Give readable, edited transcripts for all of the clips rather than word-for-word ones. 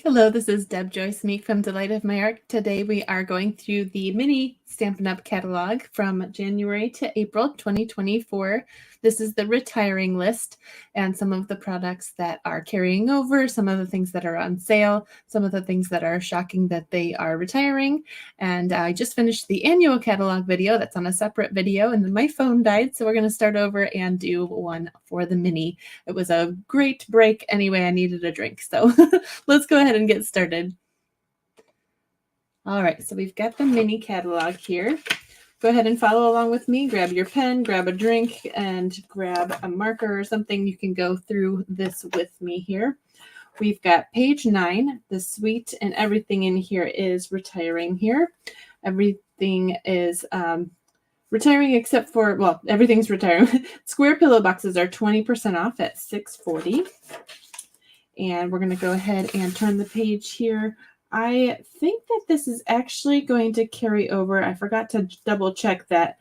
Hello, this is Deb Joyce Meek from Delight of My Art. Today we are going through the Mini Stampin' Up! Catalog from January to April 2024. This is the retiring list and some of the products that are carrying over, some of the things that are on sale, some of the things that are shocking that they are retiring. And I just finished the annual catalog video that's on a separate video, and then my phone died, so we're going to start over and do one for the Mini. It was a great break anyway. I needed a drink, so let's go ahead and get started. All right, so we've got the mini catalog here. Go ahead and follow along with me. Grab your pen, grab a drink, and grab a marker or something. You can go through this with me here. We've got page 9. The suite and everything in here is retiring here. Everything is retiring except for, well, everything's retiring. Square pillow boxes are 20% off at $6.40. And we're going to go ahead and turn the page here. I think that this is actually going to carry over. I forgot to double check that,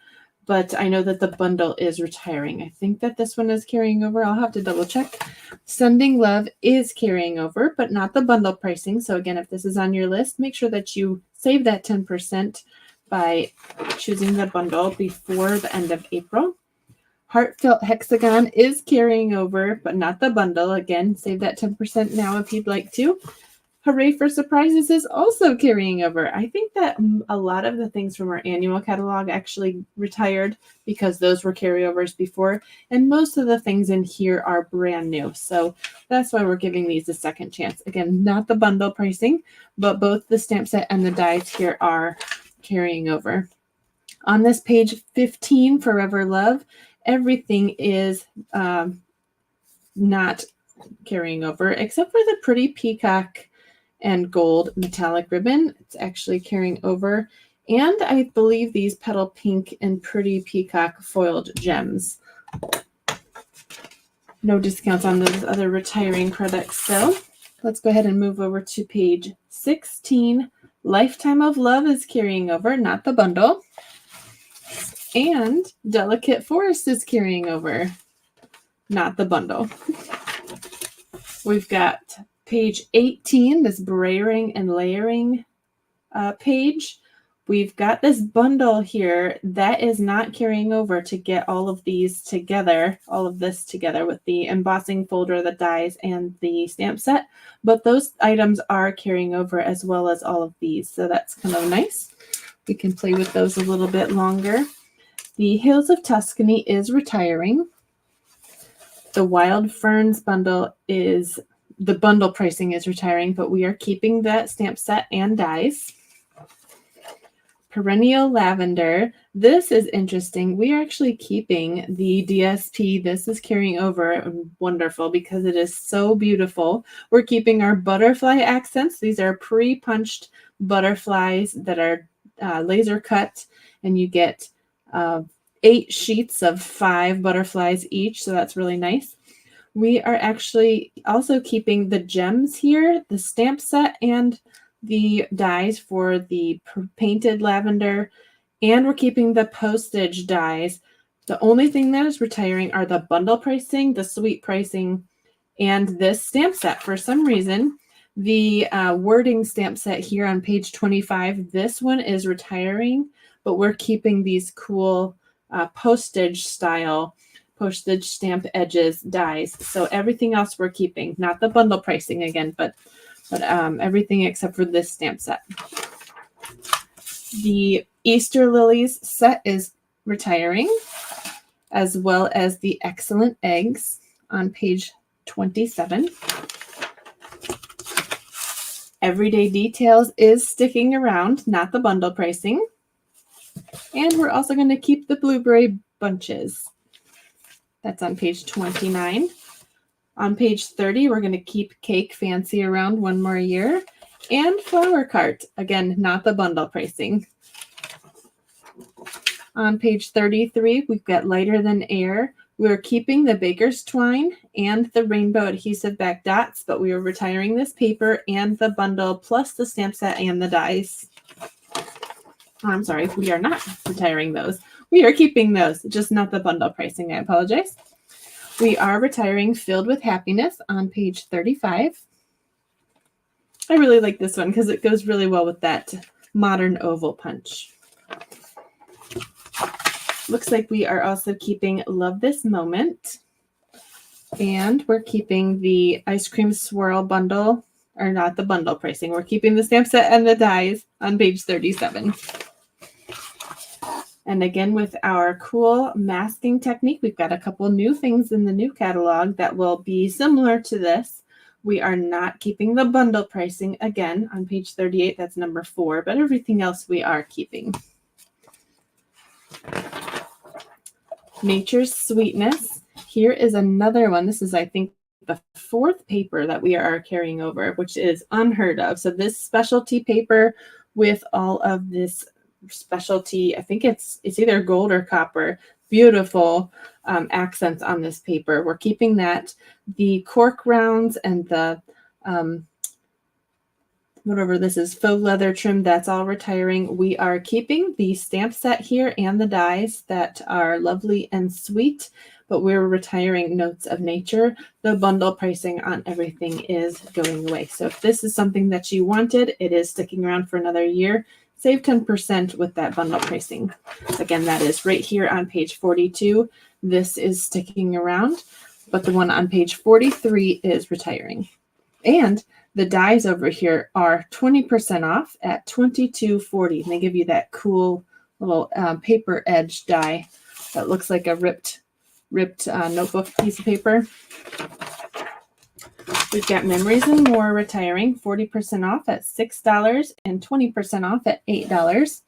but I know that the bundle is retiring. I think that this one is carrying over. I'll have to double check. Sending Love is carrying over, but not the bundle pricing. So again, if this is on your list, make sure that you save that 10% by choosing the bundle before the end of April. Heartfelt Hexagon is carrying over, but not the bundle. Again, save that 10% now if you'd like to. Hooray for Surprises is also carrying over. I think that a lot of the things from our annual catalog actually retired because those were carryovers before, and most of the things in here are brand new. So that's why we're giving these a second chance. Again, not the bundle pricing, but both the stamp set and the dies here are carrying over. On this page 15, Forever Love, everything is not carrying over except for the pretty peacock and gold metallic ribbon. It's actually carrying over. And I believe these petal pink and pretty peacock foiled gems. No discounts on those other retiring products though. Let's go ahead and move over to page 16. Lifetime of Love is carrying over, not the bundle. And Delicate Forest is carrying over, not the bundle. We've got page 18, this brayering and layering page. We've got this bundle here that is not carrying over to get all of these together, all of this together with the embossing folder, the dies, and the stamp set. But those items are carrying over as well as all of these. So that's kind of nice. We can play with those a little bit longer. The Hills of Tuscany is retiring. The Wild Ferns bundle is, the bundle pricing is retiring, but we are keeping that stamp set and dies. Perennial Lavender. This is interesting. We are actually keeping the DSP. This is carrying over. Wonderful because it is so beautiful. We're keeping our butterfly accents. These are pre-punched butterflies that are laser cut, and you get 8 sheets of 5 butterflies each, so that's really nice. We are actually also keeping the gems here, the stamp set, and the dies for the painted lavender, and we're keeping the postage dies. The only thing that is retiring are the bundle pricing, the suite pricing, and this stamp set. For some reason, the wording stamp set here on page 25, this one is retiring, but we're keeping these cool postage style, postage stamp edges dies. So everything else we're keeping, not the bundle pricing again, but everything except for this stamp set. The Easter Lilies set is retiring, as well as the Excellent Eggs on page 27. Everyday Details is sticking around, not the bundle pricing. And we're also going to keep the Blueberry Bunches. That's on page 29. On page 30, we're going to keep Cake Fancy around one more year. And Flower Cart, again, not the bundle pricing. On page 33, we've got Lighter Than Air. We're keeping the Baker's Twine and the Rainbow Adhesive Back Dots, but we are retiring this paper and the bundle plus the stamp set and the dies. I'm sorry, we are not retiring those. We are keeping those, just not the bundle pricing. I apologize. We are retiring Filled with Happiness on page 35. I really like this one because it goes really well with that modern oval punch. Looks like we are also keeping Love This Moment. And we're keeping the ice cream swirl bundle, or not the bundle pricing. We're keeping the stamp set and the dies on page 37. And again, with our cool masking technique, we've got a couple new things in the new catalog that will be similar to this. We are not keeping the bundle pricing again on page 38. That's number 4, but everything else we are keeping. Nature's Sweetness. Here is another one. This is, I think, the 4th paper that we are carrying over, which is unheard of. So this specialty paper with all of this specialty, I think it's either gold or copper, beautiful accents on this paper. We're keeping that. The cork rounds and the whatever this is, faux leather trim, that's all retiring. We are keeping the stamp set here and the dies that are lovely and sweet, but we're retiring Notes of Nature. The bundle pricing on everything is going away. So if this is something that you wanted, it is sticking around for another year. Save 10% with that bundle pricing. Again, that is right here on page 42. This is sticking around, but the one on page 43 is retiring. And the dies over here are 20% off at $22.40. And they give you that cool little paper edge die that looks like a ripped notebook piece of paper. We've got Memories and More retiring, 40% off at $6 and 20% off at $8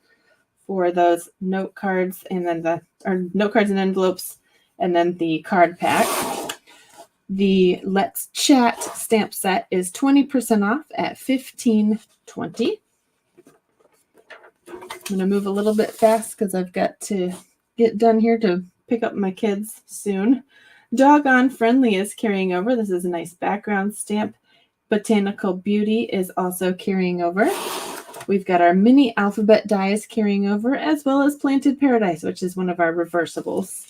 for those note cards and then note cards and envelopes, and then the card pack. The Let's Chat stamp set is 20% off at $15.20. I'm going to move a little bit fast because I've got to get done here to pick up my kids soon. Doggone Friendly is carrying over. This is a nice background stamp. Botanical Beauty is also carrying over. We've got our mini alphabet dies carrying over, as well as Planted Paradise, which is one of our reversibles.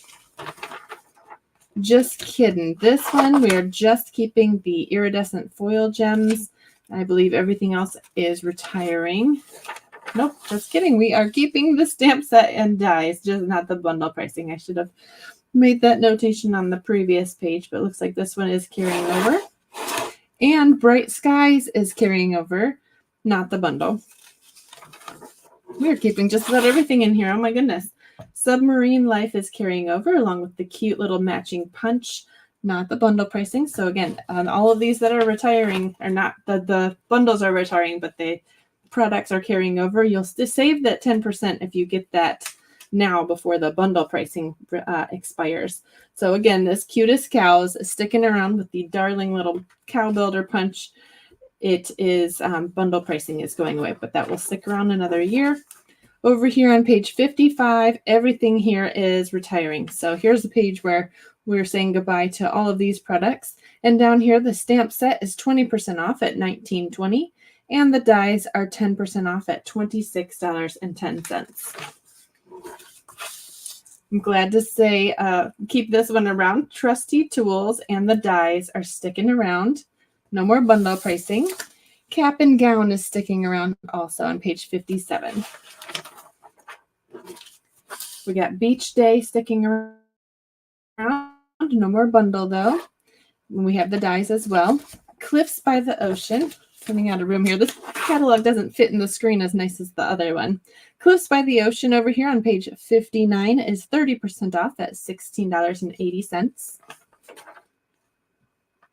Just kidding. This one, we are just keeping the iridescent foil gems. I believe everything else is retiring. Nope, just kidding. We are keeping the stamp set and dies, just not the bundle pricing. I should have made that notation on the previous page, but it looks like this one is carrying over. And Bright Skies is carrying over, not the bundle. We're keeping just about everything in here. Oh my goodness. Submarine Life is carrying over along with the cute little matching punch, not the bundle pricing. So again, all of these that are retiring are not, the bundles are retiring, but the products are carrying over. You'll still save that 10% if you get that now before the bundle pricing expires. So again, this Cutest Cows is sticking around with the darling little cow builder punch. It is bundle pricing is going away, but that will stick around another year. Over here on page 55, everything here is retiring. So here's the page where we're saying goodbye to all of these products. And down here, the stamp set is 20% off at $19.20, and the dies are 10% off at $26.10. I'm glad to say keep this one around. Trusty Tools and the dies are sticking around. No more bundle pricing. Cap and Gown is sticking around also on page 57. We got Beach Day sticking around. No more bundle though. We have the dies as well. Cliffs by the Ocean. Running out of room here. This catalog doesn't fit in the screen as nice as the other one. Cliffs by the Ocean over here on page 59 is 30% off at $16.80.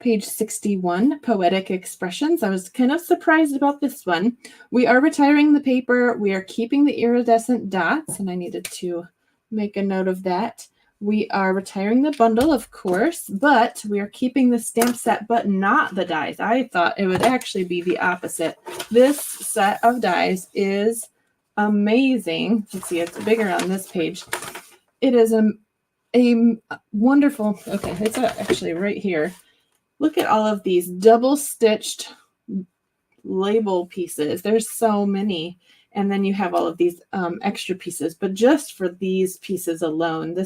Page 61, Poetic Expressions. I was kind of surprised about this one. We are retiring the paper. We are keeping the iridescent dots, and I needed to make a note of that. We are retiring the bundle, of course, but we are keeping the stamp set, but not the dies. I thought it would actually be the opposite. This set of dies is amazing. Let's see, it's bigger on this page. It is a wonderful, okay, it's actually right here. Look at all of these double-stitched label pieces. There's so many. And then you have all of these extra pieces. But just for these pieces alone,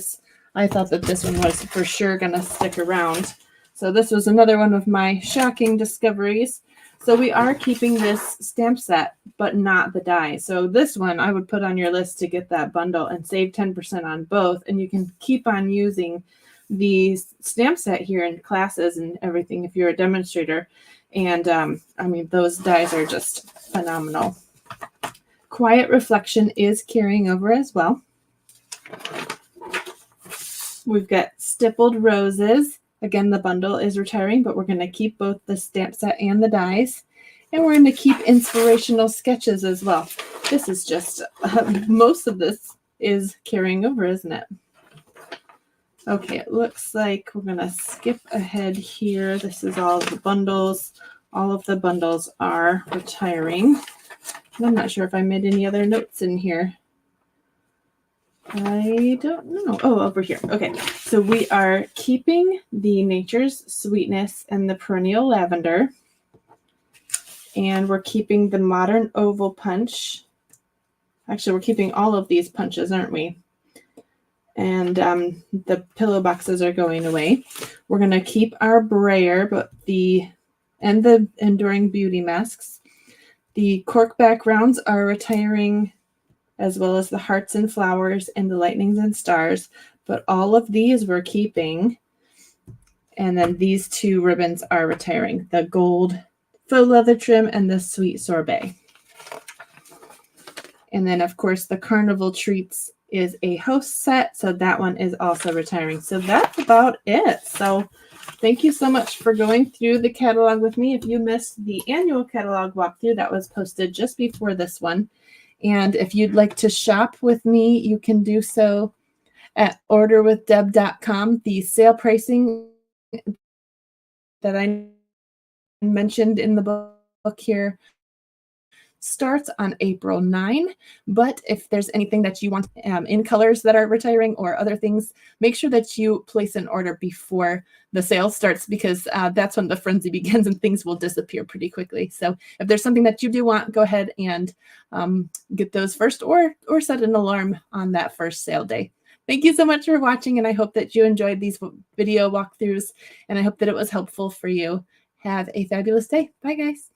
I thought that this one was for sure going to stick around. So this was another one of my shocking discoveries. So we are keeping this stamp set, but not the die. So this one I would put on your list to get that bundle and save 10% on both. And you can keep on using the stamp set here in classes and everything if you're a demonstrator. And I mean, those dies are just phenomenal. Quiet Reflection is carrying over as well. We've got Stippled Roses. Again, the bundle is retiring, but we're going to keep both the stamp set and the dies. And we're going to keep Inspirational Sketches as well. This is just, most of this is carrying over, isn't it? Okay, it looks like we're going to skip ahead here. This is all of the bundles. All of the bundles are retiring. And I'm not sure if I made any other notes in here. I don't know. Oh, over here. Okay, so we are keeping the Nature's Sweetness and the Perennial Lavender. And we're keeping the Modern Oval Punch. Actually, we're keeping all of these punches, aren't we? And the pillow boxes are going away. We're going to keep our brayer, but the Enduring Beauty masks. The cork backgrounds are retiring, as well as the hearts and flowers and the lightnings and stars. But all of these we're keeping. And then these two ribbons are retiring. The gold faux leather trim and the sweet sorbet. And then, of course, the Carnival Treats is a host set. So that one is also retiring. So that's about it. So thank you so much for going through the catalog with me. If you missed the annual catalog walkthrough, that was posted just before this one. And if you'd like to shop with me, you can do so at orderwithdeb.com. The sale pricing that I mentioned in the book here starts on April 9. But if there's anything that you want in colors that are retiring or other things, make sure that you place an order before the sale starts, because that's when the frenzy begins and things will disappear pretty quickly. So if there's something that you do want, go ahead and get those first, or set an alarm on that first sale day. Thank you so much for watching, and I hope that you enjoyed these video walkthroughs, and I hope that it was helpful for you. Have a fabulous day. Bye, guys.